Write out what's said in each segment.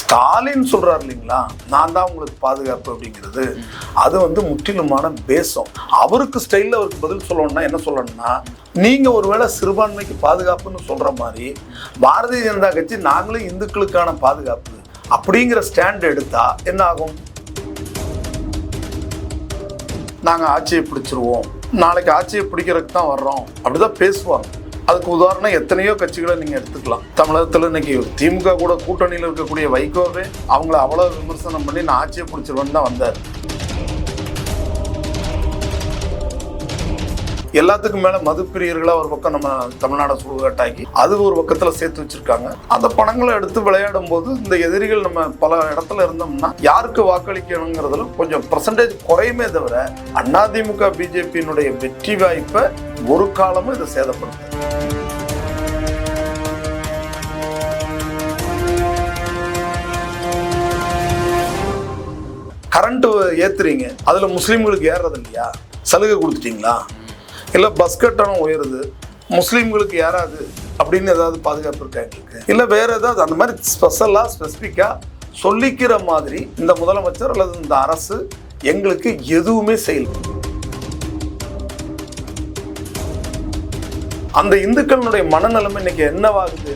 ஸ்டாலின் சொல்றாரு இல்லைங்களா, நான் தான் உங்களுக்கு பாதுகாப்பு அப்படிங்கிறது, அது வந்து முற்றிலுமான பேசம். அவருக்கு ஸ்டைலில் அவருக்கு பதில் சொல்லணும்னா என்ன சொல்லணும்னா, நீங்க ஒருவேளை சிறுபான்மைக்கு பாதுகாப்புன்னு சொல்ற மாதிரி பாரதிய ஜனதா கட்சி நாங்களும் இந்துக்களுக்கான பாதுகாப்பு அப்படிங்கிற ஸ்டாண்ட் எடுத்தா என்ன ஆகும்? நாங்கள் ஆட்சியை பிடிச்சிருவோம், நாளைக்கு ஆட்சியை பிடிக்கிறதுக்கு தான் வர்றோம் அப்படிதான் பேசுவாங்க. அதுக்கு உதாரணம் எத்தனையோ கட்சிகளை நீங்கள் எடுத்துக்கலாம். தமிழகத்தில் இன்னைக்கு திமுக கூட கூட்டணியில் இருக்கக்கூடிய வைகோவே அவங்கள அவ்வளோ விமர்சனம் பண்ணி நான் ஆட்சியை பிடிச்சிருவேன்னு தான் வந்தார். எல்லாத்துக்கும் மேல மதுப்பிரியர்களா ஒரு பக்கம் நம்ம தமிழ்நாடு சுடுகாட்டாக்கி அது ஒரு பக்கத்துல சேர்த்து வச்சிருக்காங்க. அந்த பணங்களை எடுத்து விளையாடும் போது இந்த எதிரிகள் நம்ம பல இடத்துல இருந்தோம்னா யாருக்கு வாக்களிக்கணுங்கிறதுல கொஞ்சம் பெர்சன்டேஜ் குறையுமே தவிர அதிமுக பிஜேபியினுடைய வெற்றி வாய்ப்பை ஒரு காலமும் இதை சேதப்படுத்தும். கரண்ட் ஏத்துறீங்க, அதுல முஸ்லீம்களுக்கு ஏறது இல்லையா? சலுகை கொடுத்துட்டீங்களா? இல்லை பஸ் கட்டணம் உயருது, முஸ்லீம்களுக்கு யாராவது அப்படின்னு ஏதாவது பாதுகாப்பு இருக்கா எங்களுக்கு? இல்லை வேற ஏதாவது அந்த மாதிரி ஸ்பெஷலாக ஸ்பெசிஃபிக்காக சொல்லிக்கிற மாதிரி இந்த முதலமைச்சர் அல்லது இந்த அரசு எங்களுக்கு எதுவுமே செய்யல. அந்த இந்துக்களுடைய மனநிலைமை இன்னைக்கு என்னவாகுது?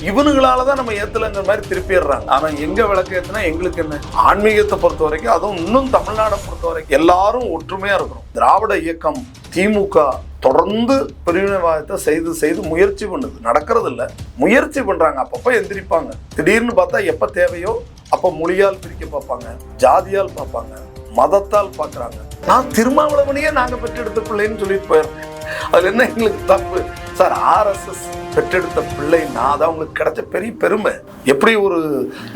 இவனுங்களால தான் நம்ம ஏத்தலைங்கிற மாதிரி திருப்பிடுறாங்க. ஆனால் எங்க விளக்கு ஏத்துனா எங்களுக்கு என்ன? ஆன்மீகத்தை பொறுத்த வரைக்கும், அதுவும் இன்னும் தமிழ்நாடை பொறுத்த வரைக்கும் எல்லாரும் ஒற்றுமையா இருக்கணும். திராவிட இயக்கம் திமுக தொடர்ந்து பிரிவினைவாதத்தை செய்து முயற்சி பண்ணுது, நடக்கிறது இல்லை, முயற்சி பண்றாங்க. அப்பப்போ எந்திரிப்பாங்க, திடீர்னு பார்த்தா எப்ப தேவையோ அப்ப மொழியால் பிரிக்க பார்ப்பாங்க, ஜாதியால் பார்ப்பாங்க, மதத்தால் பார்க்கறாங்க. நான் திருமாவளவனையே நாங்க பெற்றெடுத்த பிள்ளைன்னு சொல்லிட்டு போயிடுறேன். அதுல என்ன எங்களுக்கு தப்பு சார்? RSS பெற்றெடுத்த பிள்ளைன்னா அது அவங்களுக்கு கிடைச்ச பெரிய பெருமை. எப்படி ஒரு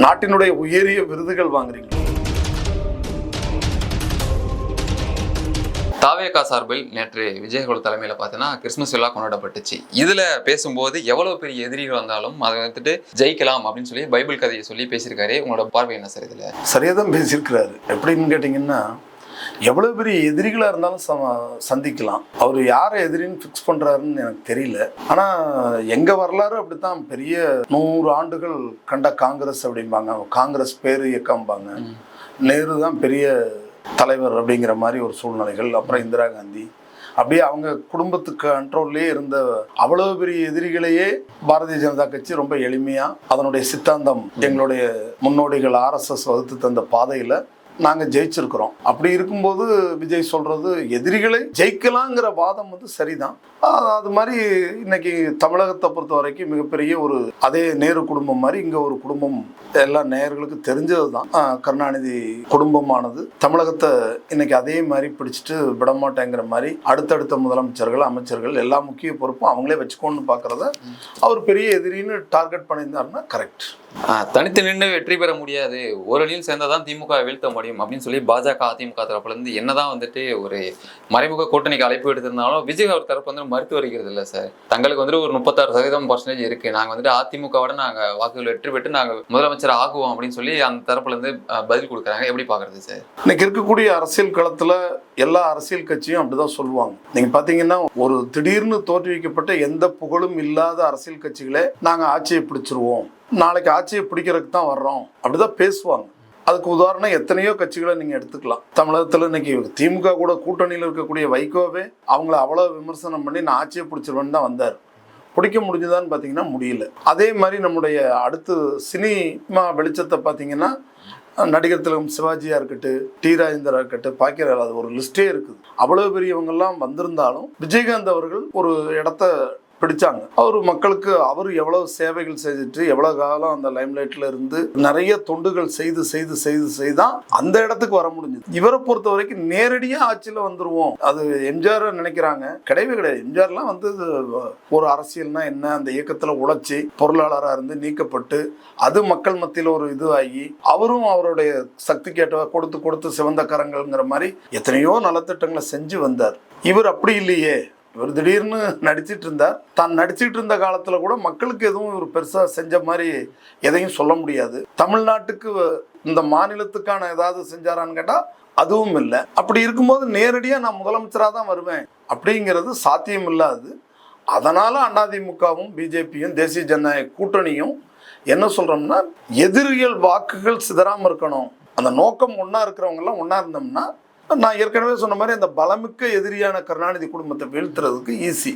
நாட்டினுடைய உயரிய விருதுகள் வாங்குறீங்க? தாவேகா சார்பில் நேற்று விஜயகுல தலைமையில பார்த்தீங்கன்னா கிறிஸ்துமஸ் விழா கொண்டாடப்பட்டுச்சு. இதுல பேசும்போது எவ்வளவு பெரிய எதிரிகள் வந்தாலும் அதை வந்துட்டு ஜெயிக்கலாம் அப்படின்னு சொல்லி பைபிள் கதையை சொல்லி பேசியிருக்காரு. உங்களோட பார்வை என்ன சார்? இதுல சரியாதான் பேசியிருக்கிறாரு. எப்படின்னு கேட்டீங்கன்னா, எவ்வளவு பெரிய எதிரிகளா இருந்தாலும் சந்திக்கலாம். அவர் யாரை எதிரின்னு ஃபிக்ஸ் பண்றாருன்னு எனக்கு தெரியல. ஆனா எங்க வரலாறு அப்படித்தான். பெரிய 100 ஆண்டுகள் கண்ட காங்கிரஸ் அப்படிம்பாங்க, காங்கிரஸ் பேரு இயக்கம்பாங்க. நேரு தான் பெரிய தலைவர் அப்படிங்கிற மாதிரி ஒரு சூழ்நிலைகள். அப்புறம் இந்திரா காந்தி, அப்படியே அவங்க குடும்பத்துக்கு கண்ட்ரோல்லே இருந்த அவ்வளவு பெரிய எதிரிகளையே பாரதிய ஜனதா கட்சி ரொம்ப எளிமையா அதனுடைய சித்தாந்தம், எங்களுடைய முன்னோடிகள் RSS வகுத்து தந்த பாதையில நாங்கள் ஜெயிச்சிருக்கிறோம். அப்படி இருக்கும்போது விஜய் சொல்றது எதிரிகளை ஜெயிக்கலாங்கிற வாதம் வந்து சரிதான். அது மாதிரி இன்னைக்கு தமிழகத்தை பொறுத்த வரைக்கும் மிகப்பெரிய ஒரு, அதே நேரு குடும்பம் மாதிரி இங்க ஒரு குடும்பம் எல்லா நேயர்களுக்கு தெரிஞ்சது தான். கருணாநிதி குடும்பமானது தமிழகத்தை இன்னைக்கு அதே மாதிரி பிடிச்சிட்டு விடமாட்டேங்கிற மாதிரி அடுத்தடுத்த முதலமைச்சர்கள், அமைச்சர்கள் எல்லா முக்கிய பொறுப்பும் அவங்களே வச்சுக்கோன்னு பாக்குறத அவர் பெரிய எதிரின்னு டார்கெட் பண்ணியிருந்தாருன்னா கரெக்ட். தனித்து நின்று வெற்றி பெற முடியாது, ஒரு அணியில் சேர்ந்தாதான் திமுக வீழ்த்த முடியும் அப்படின்னு சொல்லி பாஜக அதிமுக தரப்புல இருந்து என்னதான் வந்துட்டு ஒரு மறைமுக கூட்டணிக்கு அழைப்பு எடுத்திருந்தாலும் விஜய் அவர் தரப்பு வந்து மறுத்து வருகிறது இல்லை சார். தங்களுக்கு வந்துட்டு ஒரு 36% இருக்கு, நாங்க வந்துட்டு அதிமுகவோட நாங்க வாக்குகள் வெற்றி பெற்று நாங்க முதலமைச்சர் ஆகுவோம் அப்படின்னு சொல்லி அந்த தரப்புல இருந்து பதில் கொடுக்குறாங்க. எப்படி பாக்குறது சார்? இன்னைக்கு இருக்கக்கூடிய அரசியல் களத்துல எல்லா அரசியல் கட்சியும் அப்படிதான் சொல்லுவாங்க. நீங்க பாத்தீங்கன்னா, ஒரு திடீர்னு தோற்றுவிக்கப்பட்ட எந்த புகழும் இல்லாத அரசியல் கட்சிகளே நாங்க ஆட்சியை பிடிச்சிருவோம், நாளைக்கு ஆட்சியை பிடிக்கிறதுக்கு தான் வர்றோம் அப்படிதான் பேசுவாங்க. அதுக்கு உதாரணம் எத்தனையோ கட்சிகளை நீங்க எடுத்துக்கலாம். தமிழகத்துல இன்னைக்கு திமுக கூட கூட்டணியில் இருக்கக்கூடிய வைகோவே அவங்கள அவ்வளவு விமர்சனம் பண்ணி நான் ஆட்சியை பிடிச்சிருவேன்னு தான் வந்தார். பிடிக்க முடிஞ்சுதான்னு பார்த்தீங்கன்னா முடியல. அதே மாதிரி நம்முடைய அடுத்து சினிமா வெளிச்சத்தை பார்த்தீங்கன்னா, நடிகர் திலகம் சிவாஜியா இருக்கட்டும், டி ராஜேந்திரா இருக்கட்டும், பாக்கியராஜ், அது ஒரு லிஸ்டே இருக்குது. அவ்வளவு பெரியவங்கெல்லாம் வந்திருந்தாலும் விஜயகாந்த் அவர்கள் ஒரு இடத்த பிடிச்சாங்க. அவர் மக்களுக்கு அவர் எவ்வளவு சேவைகள் செய்துட்டு எவ்வளவு காலம் அந்த லைம்லைட்ல இருந்து நிறைய தொண்டுகள் செய்தான் அந்த இடத்துக்கு வர முடிஞ்சது. இவரை பொறுத்த வரைக்கும் நேரடியா ஆட்சியில வந்துருவோம், அது எம்ஜிஆர் நினைக்கிறாங்க. கிடையவே கிடையாது. எம்ஜிஆர்லாம் வந்து ஒரு அரசியல்னா என்ன, அந்த இயக்கத்துல உழைச்சி பொருளாளராக இருந்து நீக்கப்பட்டு அது மக்கள் மத்தியில் ஒரு இது ஆகி அவரும் அவருடைய சக்தி கேட்ட கொடுத்து சிவந்த கரங்கள்ங்கிற மாதிரி எத்தனையோ நலத்திட்டங்களை செஞ்சு வந்தார். இவர் அப்படி இல்லையே. இவர் திடீர்னு நடிச்சிட்டு இருந்தார். தான் நடிச்சிட்டு இருந்த காலத்துல கூட மக்களுக்கு எதுவும் இவர் பெருசா செஞ்ச மாதிரி எதையும் சொல்ல முடியாது. தமிழ்நாட்டுக்கு இந்த மாநிலத்துக்கான ஏதாவது செஞ்சாரான்னு கேட்டா அதுவும் இல்லை. அப்படி இருக்கும்போது நேரடியா நான் முதலமைச்சராக தான் வருவேன் அப்படிங்கிறது சாத்தியம் இல்லாது. அதனால அதிமுகவும் பிஜேபியும் தேசிய ஜனநாயக கூட்டணியும் என்ன சொல்றோம்னா எதிரிகள் வாக்குகள் சிதறாம இருக்கணும். அந்த நோக்கம் ஒன்னா இருக்கிறவங்க எல்லாம் ஒன்னா இருந்தோம்னா, நான் ஏற்கனவே சொன்ன மாதிரி அந்த பலமிக்க எதிரியான கருணாநிதி குடும்பத்தை வீழ்த்துறதுக்கு ஈஸி.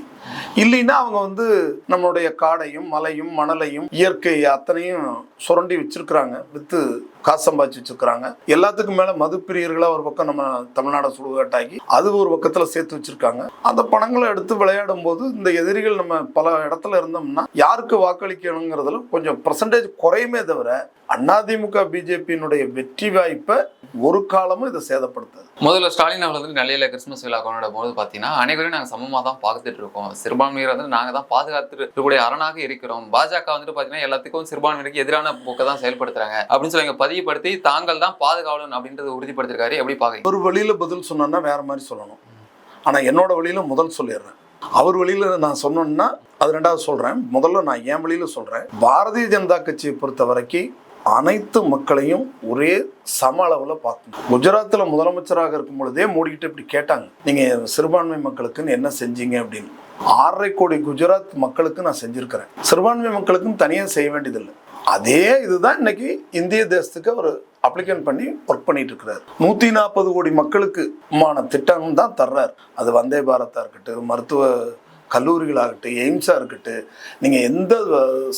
இல்லைன்னா அவங்க நம்மளுடைய காடையும் மலையும் மணலையும் இயற்கை அத்தனையும் சுரண்டி வச்சிருக்கிறாங்க, வித்து காசு சம்பாதிச்சு வச்சிருக்கிறாங்க. எல்லாத்துக்கும் மேல மது பிரியர்களா ஒரு பக்கம் நம்ம தமிழ்நாடு சுடுகாட்டாக்கி அது ஒரு பக்கத்துல சேர்த்து வச்சிருக்காங்க. அந்த பணங்களை எடுத்து விளையாடும் போது இந்த எதிரிகள் நம்ம பல இடத்துல இருந்தோம்னா யாருக்கு வாக்களிக்கணுங்கிறதுல கொஞ்சம் பெர்சன்டேஜ் குறையுமே தவிர அதிமுக பிஜேபியினுடைய வெற்றி வாய்ப்பை ஒரு காலமும் இதை சேதப்படுத்தாது. முதல்ல ஸ்டாலின் அவர்கள் நிலையில கிறிஸ்துமஸ் விழா கொண்டாடும் போது பாத்தீங்கன்னா அனைவரையும் நாங்க சமமா தான் பார்த்துட்டு இருக்கோம், சிறுபான்மையர் நாங்க தான் பாதுகாத்து இருக்கக்கூடிய அரணாக இருக்கிறோம், பாஜக பாத்தீங்கன்னா எல்லாத்துக்கும் சிறுபான்மையினருக்கு எதிரான போக்கை தான் செயல்படுத்துறாங்க அப்படின்னு சொல்லி பதிவுபடுத்தி தாங்கள் தான் பாதுகாவலன் அப்படின்றத உறுதிப்படுத்திருக்காரு. எப்படி பாக்க ஒரு வழியில பதில் சொன்னா வேற மாதிரி சொல்லணும், ஆனா என்னோட வழியில முதல் சொல்லிடுறேன். அவர் வழியில நான் சொன்னேன்னா அது ரெண்டாவது சொல்றேன். முதல்ல நான் என் வழியில சொல்றேன். பாரதிய ஜனதா கட்சியை பொறுத்த வரைக்கும் அனைத்து மக்களையும் ஒரே சம அளவுல பார்க்கணும். குஜராத்ல முதலமைச்சராக இருக்கும் பொழுதே மோடிக்கிட்ட இப்படி கேட்டாங்க, நீங்க சிறுபான்மை மக்களுக்குன்னு என்ன செஞ்சீங்க அப்படின்னு. 6.5 கோடி குஜராத் மக்களுக்கு நான் செஞ்சிருக்கிறேன், சிறுபான்மை மக்களுக்கும் தனியா செய்ய வேண்டியதில்லை. அதே இதுதான் இன்னைக்கு இந்திய தேசத்துக்கு அவர் அப்ளிகேட் பண்ணி ஒர்க் பண்ணிட்டு இருக்கிறார். 140 கோடி மக்களுக்கு திட்டம் தான் தர்றார். அது வந்தே பாரதா இருக்கட்டும், மருத்துவ கல்லூரிகளாகட்டும், எய்ம்ஸா இருக்கட்டும், நீங்க எந்த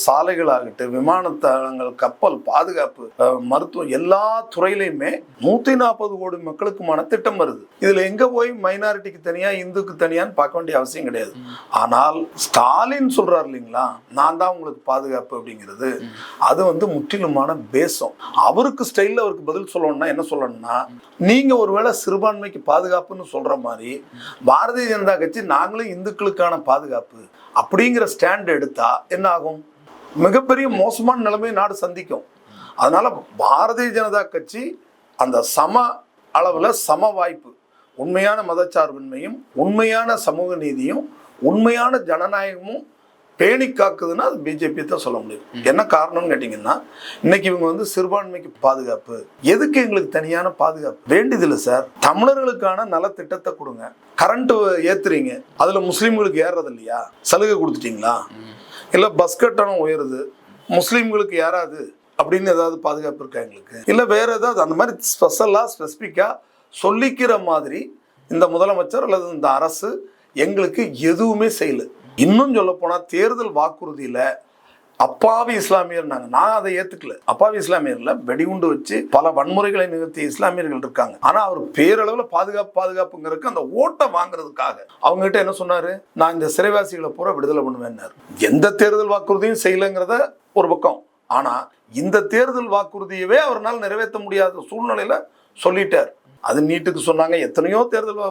சாலைகளாகட்டும், விமானத்தளங்கள், கப்பல் பாதுகாப்பு, மருத்துவம், எல்லா துறையிலையுமே 140 கோடி மக்களுக்குமான திட்டம் வருது. இதுல எங்க போய் மைனாரிட்டிக்கு தனியா இந்துக்கு தனியான்னு பார்க்க வேண்டிய அவசியம் கிடையாது. ஆனால் ஸ்டாலின் சொல்றாரு இல்லைங்களா, நான் தான் உங்களுக்கு பாதுகாப்பு அப்படிங்கிறது, அது முற்றிலுமான பேசம். அவருக்கு ஸ்டைல்ல அவருக்கு பதில் சொல்லணும்னா என்ன சொல்லணும்னா, நீங்க ஒருவேளை சிறுபான்மைக்கு பாதுகாப்புன்னு சொல்ற மாதிரி பாரதிய ஜனதா கட்சி நாங்களும் இந்துக்களுக்கான பாதுகாப்பு அப்படிங்கிற ஸ்டாண்ட் எடுத்தா என்ன ஆகும்? மிகப்பெரிய மோசமான நிலைமையை நாடு சந்திக்கும். அதனால பாரதிய ஜனதா கட்சி அந்த சம அளவுல சம வாய்ப்பு, உண்மையான மதச்சார்பின்மையும் உண்மையான சமூக நீதியும் உண்மையான ஜனநாயகமும் பேணி காக்குதுன்னா அது பிஜேபி தான் சொல்ல முடியும். என்ன காரணம்னு கேட்டீங்கன்னா, இன்னைக்கு இவங்க சிறுபான்மைக்கு பாதுகாப்பு, எதுக்கு எங்களுக்கு தனியான பாதுகாப்பு வேண்டியதில்லை சார். தமிழர்களுக்கான நலத்திட்டத்தை கொடுங்க, கரண்ட் ஏத்துறீங்க, அதுல முஸ்லீம்களுக்கு ஏறது இல்லையா, சலுகை கொடுத்துட்டீங்களா? இல்ல பஸ் கட்டணம் உயருது, முஸ்லீம்களுக்கு ஏறாது அப்படின்னு ஏதாவது பாதுகாப்பு இருக்கா எங்களுக்கு? இல்ல வேற ஏதாவது அந்த மாதிரி ஸ்பெஷலா ஸ்பெசிபிக்கா சொல்லிக்கிற மாதிரி இந்த முதலமைச்சர் அல்லது இந்த அரசு எங்களுக்கு எதுவுமே செய்யல. இன்னும் சொல்ல போனா தேர்தல் வாக்குறுதியில அப்பாவி இஸ்லாமியர் நான் அதை ஏத்துக்கல. அப்பாவி இஸ்லாமியர்ல வெடிகுண்டு வச்சு பல வன்முறைகளை நிகழ்த்திய இஸ்லாமியர்கள் இருக்காங்க. ஆனா அவர் பேரளவுல பாதுகாப்புங்கிறதுக்கு அந்த ஓட்டை வாங்குறதுக்காக அவங்க கிட்ட என்ன சொன்னாரு, நான் இந்த சிறைவாசிகளை பூரா விடுதலை பண்ணுவேன்னாரு. எந்த தேர்தல் வாக்குறுதியும் செய்யலைங்கிறத ஒரு பக்கம், ஆனா இந்த தேர்தல் வாக்குறுதியவே அவரால் நிறைவேற்ற முடியாத சூழ்நிலையில சொல்லிட்டார். அது நீட்டுக்கு சொன்னாங்க, எத்தனையோ தேர்தல்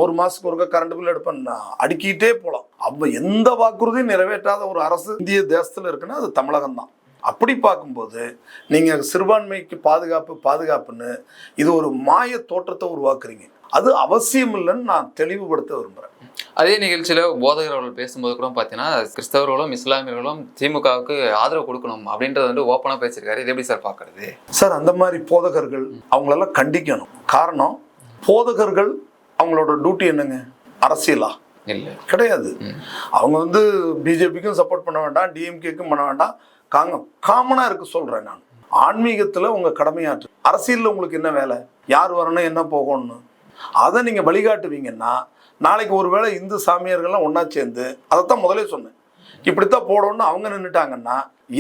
ஒரு மாசத்துக்கு ஒருக்க கரண்ட் பில் எடுப்பேன் அடுக்கிட்டே போலாம். அப்ப எந்த வாக்குறுதியும் நிறைவேற்றாத ஒரு அரசு இந்திய தேசத்துல இருக்குன்னா அது தமிழகம் தான். அப்படி பார்க்கும்போது நீங்க சிறுபான்மைக்கு பாதுகாப்புன்னு இது ஒரு மாய தோற்றத்தை உருவாக்குறீங்க. அது அவசியம் இல்லைன்னு நான் தெளிவுபடுத்த விரும்புறேன். அதே நிகழ்ச்சியில போதகர் அவர்கள் பேசும்போது கூட பாத்தீங்கன்னா கிறிஸ்தவர்களும் இஸ்லாமியர்களும் திமுகவுக்கு ஆதரவு கொடுக்கணும் அப்படின்றது ஓப்பனா பேசியிருக்காரு. இது எப்படி சார் பாக்குறது? சார், அந்த மாதிரி போதகர்கள் அவங்களெல்லாம் கண்டிக்கணும். காரணம், போதகர்கள் அவங்களோட டியூட்டி என்னங்க? அரசியலா? இல்ல, கிடையாது. அவங்க பிஜேபிக்கும் சப்போர்ட் பண்ண வேண்டாம், டிஎம்கேக்கும் பண்ண வேண்டாம், காமனா இருக்கு சொல்றேன் நான். ஆன்மீகத்துல உங்க கடமையாற்று, அரசியல்ல உங்களுக்கு என்ன வேலை, யார் வரணும் என்ன போகணும்னு அதை நீங்க வழிகாட்டுவீங்கன்னா, நாளைக்கு ஒருவேளை இந்து சாமியார்கள்லாம் ஒன்னா சேர்ந்து அதைத்தான் முதலே சொன்னேன், இப்படித்தான் போடணும்னு அவங்க நின்றுட்டாங்கன்னா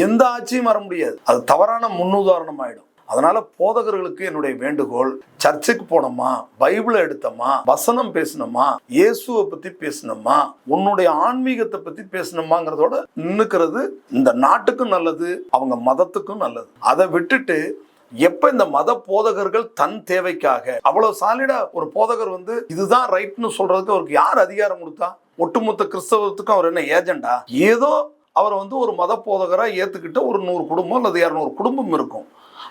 எந்த ஆட்சியும் வர முடியாது. அது தவறான முன்னுதாரணம் ஆயிடும். அதனால போதகர்களுக்கு என்னுடைய வேண்டுகோள், சர்ச்சுக்கு போனோமா, பைபிளை எடுத்தோமா, வசனம் பேசணுமா, இயேசுவை பத்தி பேசணுமா, உன்னுடைய ஆன்மீகத்தை பத்தி பேசணுமாங்கிறதோட நின்னுக்கிறது இந்த நாட்டுக்கும் நல்லது, அவங்க மதத்துக்கும் நல்லது. அதை விட்டுட்டு எப்ப இந்த மத போதகர்கள் தன் தேவைக்காக அவ்வளவு சாலிடா ஒரு போதகர் இதுதான் ரைட்னு சொல்றதுக்கு அவருக்கு யார் அதிகாரம் கொடுத்தா? ஒட்டுமொத்த கிறிஸ்தவத்துக்கும் அவர் என்ன ஏஜெண்டா? ஏதோ அவர் ஒரு மத போதகரா ஏத்துக்கிட்ட ஒரு 100 குடும்பம் அல்லது 200 குடும்பம் இருக்கும்.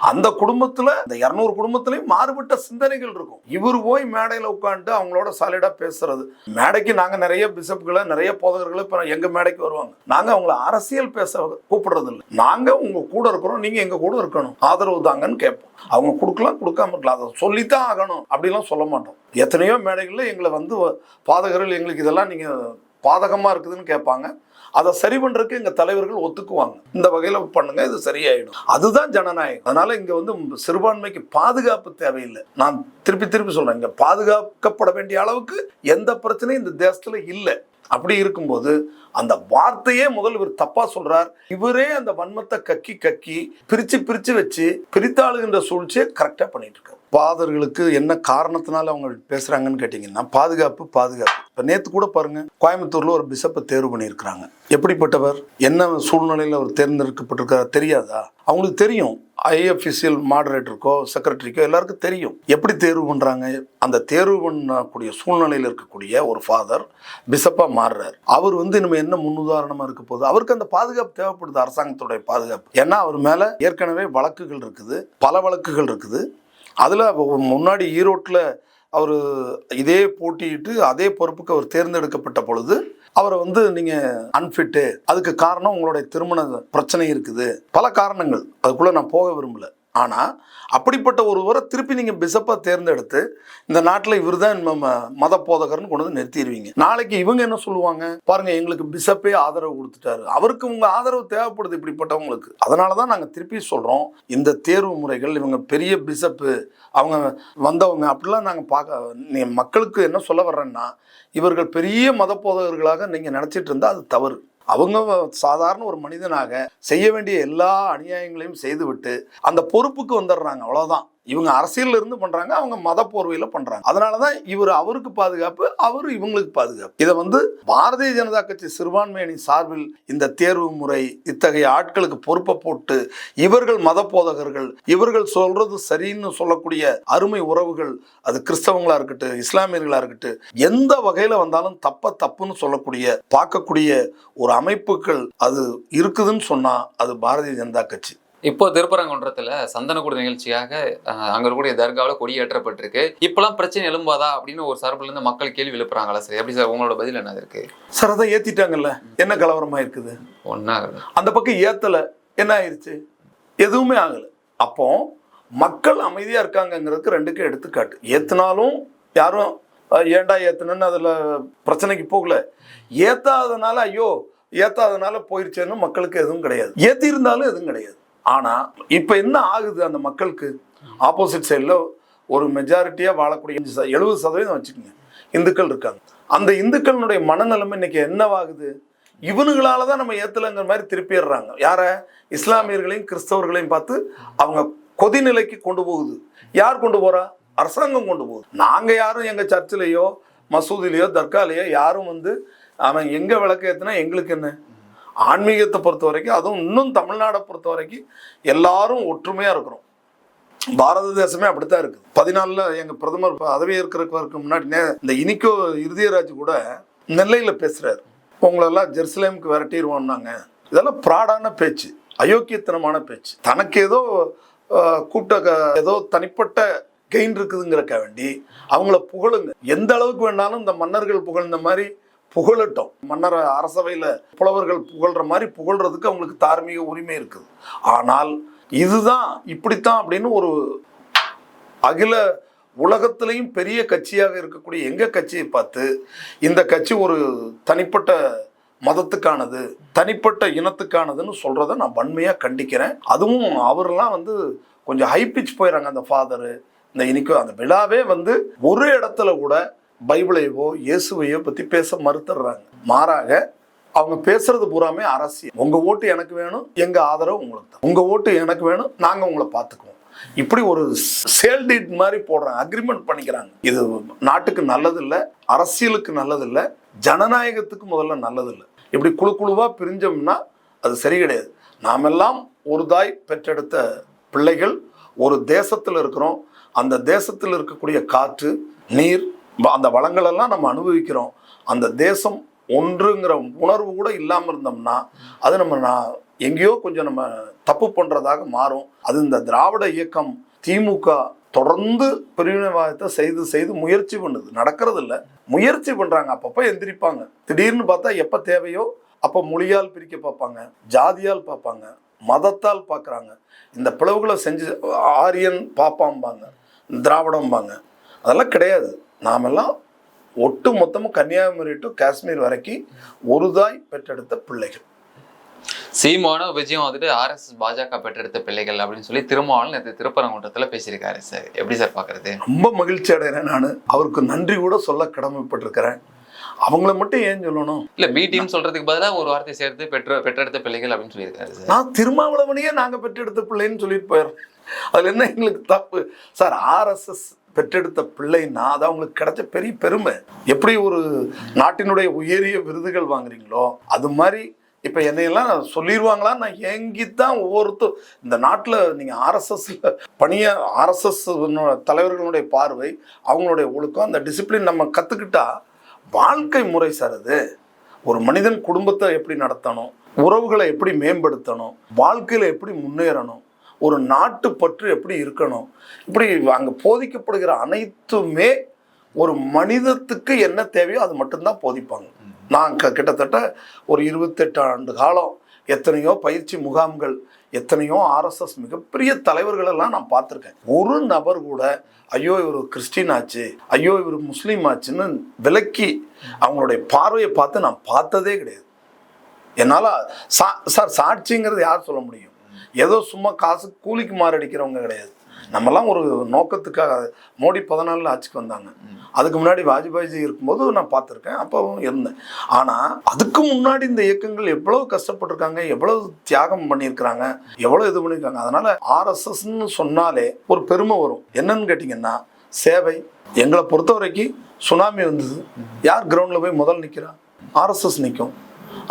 அந்த குடும்பத்துல இந்த 200 குடும்பத்திலையும் மாறுபட்ட சிந்தனைகள் இருக்கும். இவர் போய் மேடையில உட்காந்து அவங்களோட சாலிடா பேசுறது. மேடைக்கு நாங்க நிறைய பிஷப்களை, நிறைய போதகர்களை இப்ப எங்க மேடைக்கு வருவாங்க. நாங்க அவங்கள அரசியல் பேச கூப்பிடுறது இல்லை. நாங்க உங்க கூட இருக்கிறோம், நீங்க எங்க கூட இருக்கணும், ஆதரவு தாங்கன்னு கேட்போம். அவங்க கொடுக்கலாம், கொடுக்காம இருக்கலாம், அதை சொல்லித்தான் ஆகணும் அப்படிலாம் சொல்ல மாட்டோம். எத்தனையோ மேடைகள்ல எங்களை பாதகர்கள் எங்களுக்கு இதெல்லாம் நீங்க பாதகமா இருக்குதுன்னு கேட்பாங்க. அதை சரி பண்றதுக்கு எங்க தலைவர்கள் ஒத்துக்குவாங்க. இந்த வகையில பண்ணுங்க, இது சரியாயிடும். அதுதான் ஜனநாயகம். அதனால இங்க வந்து சிறுபான்மைக்கு பாதுகாப்பு தேவையில்லை. நான் திருப்பி திருப்பி சொல்றேன், இங்க பாதுகாக்கப்பட வேண்டிய அளவுக்கு எந்த பிரச்சனையும் இந்த தேசத்துல இல்லை. அப்படி இருக்கும்போது அந்த வார்த்தையே முதல் இவர் தப்பா சொல்றார். இவரே அந்த வன்மத்தை கக்கி பிரிச்சு பிரிச்சு வச்சு பிரித்தாளுகின்ற சூழ்ச்சியை கரெக்டா பண்ணிட்டு இருக்காரு. பாதர்களுக்கு என்ன காரணத்தினால அவங்க பேசுறாங்கன்னு கேட்டீங்கன்னா, பாதுகாப்பு. இப்ப நேத்து கூட பாருங்க, கோயம்புத்தூர்ல ஒரு பிஷப்பை தேர்வு பண்ணியிருக்கிறாங்க. எப்படிப்பட்டவர், என்ன சூழ்நிலையில அவர் தேர்ந்தெடுக்கப்பட்டிருக்காரு தெரியாதா? அவங்களுக்கு தெரியும். ஐஎஃப்எஸ்எல் மாடரேட்டருக்கோ செக்ரட்டரிக்கோ எல்லாருக்கும் தெரியும் எப்படி தேர்வு பண்றாங்க. அந்த தேர்வு பண்ணக்கூடிய சூழ்நிலையில் இருக்கக்கூடிய ஒரு ஃபாதர் பிஷப்பா மாறுறாரு. அவர் வந்து நம்ம என்ன முன்னுதாரணமா இருக்க போகுது? அவருக்கு அந்த பாதுகாப்பு தேவைப்படுது, அரசாங்கத்துடைய பாதுகாப்பு. ஏன்னா அவர் மேல ஏற்கனவே வழக்குகள் இருக்குது, பல வழக்குகள் இருக்குது. அதுல முன்னாடி ஈரோட்டில் அவர் இதே போட்டியிட்டு அதே பொறுப்புக்கு அவர் தேர்ந்தெடுக்கப்பட்ட பொழுது அவரை வந்து நீங்க அன்ஃபிட்டு, அதுக்கு காரணம் உங்களுடைய திருமண பிரச்சனை இருக்குது, பல காரணங்கள், அதுக்குள்ள நான் போக விரும்பல. ஆனா அப்படிப்பட்ட ஒருவரை திருப்பி நீங்க பிஷப்பா தேர்ந்தெடுத்து இந்த நாட்டில் இவர் தான் மத போதகர்னு கொண்டு வந்து நிறுத்திடுவீங்க. நாளைக்கு இவங்க என்ன சொல்லுவாங்க பாருங்க, எங்களுக்கு பிஷப்பே ஆதரவு கொடுத்துட்டாரு. அவருக்கு உங்க ஆதரவு தேவைப்படுது இப்படிப்பட்டவங்களுக்கு. அதனாலதான் நாங்க திருப்பி சொல்றோம், இந்த தேர்வு முறைகள், இவங்க பெரிய பிஷப்பு, அவங்க வந்தவங்க அப்படிலாம் நாங்க பார்க்க, மக்களுக்கு என்ன சொல்ல வர்றேன்னா, இவர்கள் பெரிய மத போதகர்களாக நீங்க நினைச்சிட்டு இருந்தா அது தவறு. அவங்க சாதாரண ஒரு மனிதனாக செய்ய வேண்டிய எல்லா அநியாயங்களையும் செய்துவிட்டு அந்த பொறுப்புக்கு வந்துடுறாங்க, அவ்வளவுதான். இவங்க அரசியல்ல இருந்து பண்றாங்க, அவங்க மத போர்வையில பண்றாங்க. அதனாலதான் இவர் அவருக்கு பாதுகாப்பு, அவரு இவங்களுக்கு பாதுகாப்பு. இதை வந்து பாரதிய ஜனதா கட்சி சிறுபான்மை அணி சார்பில் இந்த தேர்வு முறை, இத்தகைய ஆட்களுக்கு பொறுப்பை போட்டு இவர்கள் மத போதகர்கள், இவர்கள் சொல்றது சரின்னு சொல்லக்கூடிய அருமை உறவுகள், அது கிறிஸ்தவங்களா இருக்கட்டும், இஸ்லாமியர்களா இருக்கட்டும், எந்த வகையில வந்தாலும் தப்புன்னு சொல்லக்கூடிய பார்க்கக்கூடிய ஒரு அமைப்புகள் அது இருக்குதுன்னு சொன்னா அது பாரதிய ஜனதா கட்சி. இப்போ திருப்பரங்குன்றத்துல சந்தனக்கூடு நிகழ்ச்சியாக அங்க இருக்கக்கூடிய தர்காவில் கொடி ஏற்றப்பட்டிருக்கு. இப்பெல்லாம் பிரச்சனை எழும்பாதா அப்படின்னு ஒரு சார்பில் இருந்து மக்கள் கேள்வி எழுப்புறாங்களா சார்? எப்படி சார் உங்களோட பதில் என்ன இருக்கு? சார் அதை ஏத்திட்டாங்கல்ல, என்ன கலவரமா இருக்குது? ஒன்னாகல. அந்த பக்கம் ஏத்தல, என்ன ஆயிருச்சு? எதுவுமே ஆகல. அப்போ மக்கள் அமைதியா இருக்காங்கிறதுக்கு ரெண்டுக்கும் எடுத்துக்காட்டு. ஏத்துனாலும் யாரும் ஏண்டா ஏத்துனன்னு அதுல பிரச்சனைக்கு போகல. ஏத்தாதனால ஐயோ ஏத்தாதனால போயிருச்சேன்னு மக்களுக்கு எதுவும் கிடையாது. ஏத்தி இருந்தாலும் எதுவும் கிடையாது. ஆனா இப்ப என்ன ஆகுது, அந்த மக்களுக்கு ஆப்போசிட் சைட்ல ஒரு மெஜாரிட்டியா வாழக்கூடிய 70% வச்சுக்கோங்க இந்துக்கள் இருக்காங்க. அந்த இந்துக்களுடைய மனநிலைமை இன்னைக்கு என்னவாகுது? இவனுங்களாலதான் நம்ம ஏத்தலைங்கிற மாதிரி திருப்பிடுறாங்க. யார? இஸ்லாமியர்களையும் கிறிஸ்தவர்களையும் பார்த்து அவங்க கொதிநிலைக்கு கொண்டு போகுது. யார் கொண்டு போறா? அரசாங்கம் கொண்டு போகுது. நாங்க யாரும் எங்க சர்ச்சிலேயோ மசூதிலேயோ தர்காலேயோ யாரும் வந்து அவன் எங்க விளக்கு ஏத்துனா எங்களுக்கு என்ன? ஆன்மீகத்தை பொறுத்த வரைக்கும், அதுவும் இன்னும் தமிழ்நாடை பொறுத்த வரைக்கும் எல்லாரும் ஒற்றுமையா இருக்கிறோம். பாரத தேசமே அப்படித்தான் இருக்குது. 14 எங்க பிரதமர் பதவி ஏற்கிறதுக்கு முன்னாடி இந்த இனிக்கோ இறுதியராஜ் கூட நெல்லையில பேசுறாரு, உங்களெல்லாம் ஜெருசலேமுக்கு விரட்டிடுவோம்னாங்க. இதெல்லாம் பிராடான பேச்சு, அயோக்கியத்தனமான பேச்சு. தனக்கு ஏதோ கூட்ட ஏதோ தனிப்பட்ட கெயின் இருக்குதுங்கிறக்க வேண்டி அவங்கள புகழுங்க. எந்த அளவுக்கு வேணாலும் இந்த மன்னர்கள் புகழ்ந்த மாதிரி புகழட்டும். மன்னர் அரசவையில் புலவர்கள் புகழ்ற மாதிரி புகழ்றதுக்கு அவங்களுக்கு தார்மீக உரிமை இருக்குது. ஆனால் இதுதான் இப்படித்தான் அப்படின்னு ஒரு அகில உலகத்திலையும் பெரிய கட்சியாக இருக்கக்கூடிய எங்க கட்சியை பார்த்து இந்த கட்சி ஒரு தனிப்பட்ட மதத்துக்கானது, தனிப்பட்ட இனத்துக்கானதுன்னு சொல்றதை நான் வன்மையா கண்டிக்கிறேன். அதுவும் அவரெல்லாம் வந்து கொஞ்சம் ஹை பிச் போயிடறாங்க. அந்த ஃபாதரு, இந்த இனிக்கோ அந்த விழாவே வந்து ஒரு இடத்துல கூட பைபிளையோ இயேசுவையோ பத்தி பேச மறுத்துடுறாங்க. மாறாக அவங்க பேசுறது பூராமே அரசியல். உங்க ஓட்டு எனக்கு வேணும், எங்க ஆதரவு உங்களுக்கு தான். உங்க ஓட்டு எனக்கு வேணும், நாங்க உங்களை பார்த்துக்குவோம். இப்படி ஒரு சேல் டீட் மாதிரி போடுறாங்க, அக்ரிமெண்ட் பண்ணிக்கிறாங்க. இது நாட்டுக்கு நல்லது இல்லை, அரசியலுக்கு நல்லது இல்லை, ஜனநாயகத்துக்கு முதல்ல நல்லது இல்லை. இப்படி குழுவா பிரிஞ்சோம்னா அது சரி கிடையாது. நாமெல்லாம் ஒரு தாய் பெற்றெடுத்த பிள்ளைகள், ஒரு தேசத்தில் இருக்கிறோம். அந்த தேசத்தில் இருக்கக்கூடிய காற்று, நீர், அந்த வளங்கள் எல்லாம் நம்ம அனுபவிக்கிறோம். அந்த தேசம் ஒன்றுங்கிற உணர்வு கூட இல்லாமல் இருந்தோம்னா அது நம்ம எங்கேயோ கொஞ்சம் நம்ம தப்பு பண்றதாக மாறும். அது இந்த திராவிட இயக்கம் திமுக தொடர்ந்து பிரிவினைவாதத்தை செய்து முயற்சி பண்ணுது. நடக்கிறது இல்லை, முயற்சி பண்றாங்க. அப்பப்போ எந்திரிப்பாங்க. திடீர்னு பார்த்தா எப்ப தேவையோ அப்போ மொழியால் பிரிக்க பார்ப்பாங்க, ஜாதியால் பார்ப்பாங்க, மதத்தால் பார்க்குறாங்க. இந்த பிளவுகளை செஞ்சு ஆரியன் பாப்பாம்பாங்க, திராவிடம்பாங்க. அதெல்லாம் கிடையாது. நாமெல்லாம் ஒட்டு மொத்தமும் கன்னியாகுமரி டு காஷ்மீர் வரைக்கும் ஒரு தாய் பெற்றெடுத்த பிள்ளைகள். சீமானும் விஜயம் வந்துட்டு ஆர்எஸ்எஸ் பாஜக பெற்றெடுத்த பிள்ளைகள் அப்படின்னு சொல்லி திருமாவளவன் நேற்று திருப்பரங்குன்றத்துல பேசியிருக்காரு சார். எப்படி சார் பாக்குறது? ரொம்ப மகிழ்ச்சி அடைகிறேன். நான் அவருக்கு நன்றி கூட சொல்ல கடமைப்பட்டிருக்கிறேன். அவங்கள மட்டும் ஏன் சொல்லணும்? இல்ல பி டீம் சொல்றதுக்கு பதிலாக ஒரு வார்த்தை சேர்த்து பெற்றெடுத்த பிள்ளைகள் அப்படின்னு சொல்லியிருக்காரு சார். நான் திருமாவளவனையே நாங்க பெற்றெடுத்த பிள்ளைன்னு சொல்லிட்டு போயிடுறேன். அதுல என்ன எங்களுக்கு தப்பு சார்? ஆர்எஸ்எஸ் பெற்றெடுத்த பிள்ளைன்னா அது அவங்களுக்கு கிடைச்ச பெரிய பெருமை. எப்படி ஒரு நாட்டினுடைய உயரிய விருதுகள் வாங்குறீங்களோ அது மாதிரி இப்ப என்னையெல்லாம் சொல்லிடுவாங்களா நான் ஏங்கித்தான் ஒவ்வொருத்தரும் இந்த நாட்டில் நீங்க ஆர்எஸ்எஸ்ல பணிய ஆர்எஸ்எஸ் தலைவர்களுடைய பார்வை, அவங்களுடைய ஒழுக்கம், அந்த டிசிப்ளின் நம்ம கத்துக்கிட்டா வாழ்க்கை முறை சார் அது. ஒரு மனிதன் குடும்பத்தை எப்படி நடத்தணும், உறவுகளை எப்படி மேம்படுத்தணும், வாழ்க்கையில எப்படி முன்னேறணும், ஒரு நாட்டு பற்று எப்படி இருக்கணும், இப்படி அங்க போதிக்கப்படுகிற அனைத்துமே ஒரு மனிதத்துக்கு என்ன தேவையோ அது மட்டும்தான் போதிப்பாங்க. நான் கிட்டத்தட்ட ஒரு 28 ஆண்டு காலம் எத்தனையோ பயிற்சி முகாம்கள், எத்தனையோ ஆர்எஸ்எஸ் மிகப்பெரிய தலைவர்கள் எல்லாம் நான் பார்த்துருக்கேன். ஒரு நபர் கூட ஐயோ இவர் கிறிஸ்டின் ஆச்சு, ஐயோ இவர் முஸ்லீம் ஆச்சுன்னு விலக்கி அவங்களுடைய பார்வையை பார்த்து நான் பார்த்ததே கிடையாது. என்னால் சார் சாட்சிங்கிறது யார் சொல்ல முடியும்? ஏதோ சும்மா காசு கூலிக்கு மாரடிக்கிறவங்க கிடையாது. நம்மலாம் ஒரு நோக்கத்துக்காக. மோடி 14 ஆட்சிக்கு வந்தாங்க. அதுக்கு முன்னாடி வாஜ்பாய்ஜி இருக்கும்போது நான் பார்த்துருக்கேன், அப்பவும் இருந்தேன். ஆனால் அதுக்கு முன்னாடி இந்த இயக்கங்கள் எவ்வளவு கஷ்டப்பட்டிருக்காங்க, எவ்வளவு தியாகம் பண்ணியிருக்கிறாங்க, எவ்வளோ இது பண்ணியிருக்காங்க. அதனால ஆர்எஸ்எஸ்ன்னு சொன்னாலே ஒரு பெருமை வரும். என்னன்னு கேட்டிங்கன்னா சேவை. எங்களை பொறுத்த வரைக்கும் சுனாமி வந்தது, யார் கிரவுண்டில் போய் முதல் நிற்கிறா? ஆர்எஸ்எஸ் நிற்கும்,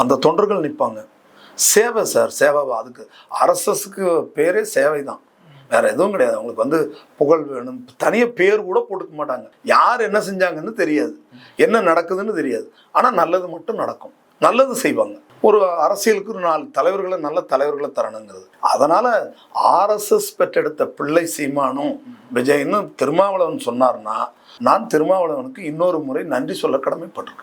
அந்த தொண்டர்கள் நிற்பாங்க. சேவை சார், சேவை. அதுக்கு ஆர்எஸ்எஸ்க்கு பேரே சேவை தான், வேற எதுவும் கிடையாது. அவங்களுக்கு வந்து புகழ் வேணும், தனியாக பேர் கூட போட்டுக்க மாட்டாங்க. யார் என்ன செஞ்சாங்கன்னு தெரியாது, என்ன நடக்குதுன்னு தெரியாது. ஆனால் நல்லது மட்டும் நடக்கும், நல்லது செய்வாங்க. ஒரு அரசியலுக்கு ஒரு 4 தலைவர்களை, நல்ல தலைவர்களை தரணுங்கிறது. அதனால ஆர்எஸ்எஸ் பெற்றெடுத்த பிள்ளை சீமானும் விஜய்னு திருமாவளவன் சொன்னார்னா நான் திருமாவளவனுக்கு இன்னொரு முறை நன்றி சொல்ல கடமைப்பட்டிருக்கேன்.